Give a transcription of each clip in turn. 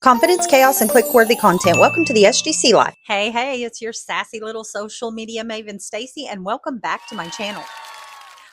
Confidence, chaos, and click-worthy content. Welcome to the SGC Life. Hey, it's your sassy little social media maven Stacy, and welcome back to my channel.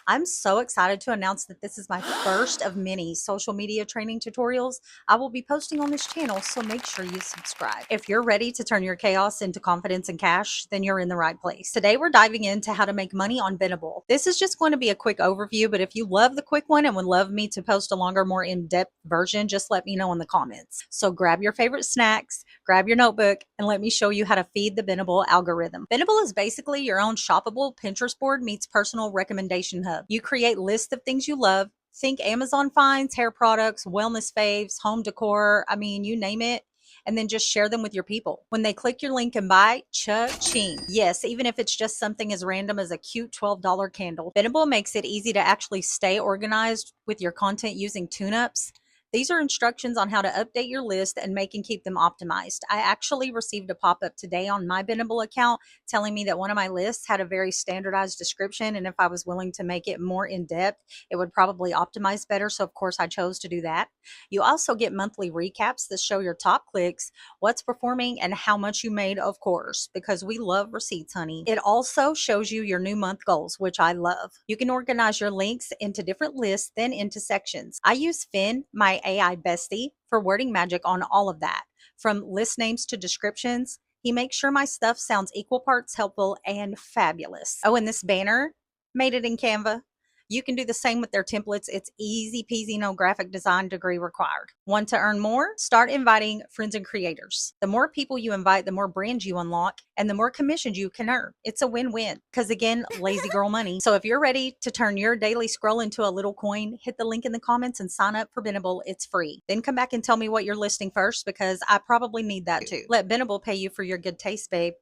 I'm so excited to announce that this is my first of many social media training tutorials I will be posting on this channel, so make sure you subscribe. If you're ready to turn your chaos into confidence and cash, then you're in the right place. Today, we're diving into how to make money on Benable. This is just going to be a quick overview, but if you love the quick one and would love me to post a longer, more in-depth version, just let me know in the comments. So grab your favorite snacks, grab your notebook, and let me show you how to feed the Benable algorithm. Benable is basically your own shoppable Pinterest board meets personal recommendation hub. You create lists of things you love. Think Amazon finds, hair products, wellness faves, home decor. I mean, you name it. And then just share them with your people. When they click your link and buy, cha-ching. Yes, even if it's just something as random as a cute $12 candle. Benable makes it easy to actually stay organized with your content using tune-ups. These are instructions on how to update your list and make and keep them optimized. I actually received a pop-up today on my Benable account telling me that one of my lists had a very standardized description, and if I was willing to make it more in-depth, it would probably optimize better. So of course I chose to do that. You also get monthly recaps that show your top clicks, what's performing, and how much you made, of course, because we love receipts, honey. It also shows you your new month goals, which I love. You can organize your links into different lists, then into sections. I use Finn, my AI bestie, for wording magic on all of that, from list names to descriptions. He makes sure my stuff sounds equal parts helpful and fabulous. Oh, and this banner, made it in Canva. You can do the same with their templates. It's easy peasy, no graphic design degree required. Want to earn more? Start inviting friends and creators. The more people you invite, the more brands you unlock, and the more commissions you can earn. It's a win-win because, again, lazy girl money. So if you're ready to turn your daily scroll into a little coin, hit the link in the comments and sign up for Benable. It's free. Then come back and tell me what you're listing first, because I probably need that too. Let Benable pay you for your good taste, babe.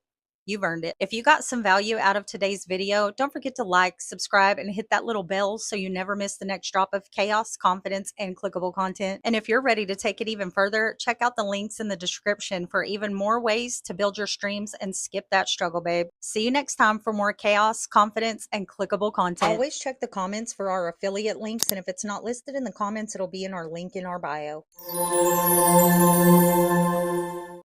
You've earned it. If you got some value out of today's video, don't forget to like, subscribe, and hit that little bell so you never miss the next drop of chaos, confidence, and clickable content. And if you're ready to take it even further, check out the links in the description for even more ways to build your streams and skip that struggle, babe. See you next time for more chaos, confidence, and clickable content. Always check the comments for our affiliate links, and if it's not listed in the comments, it'll be in our link in our bio.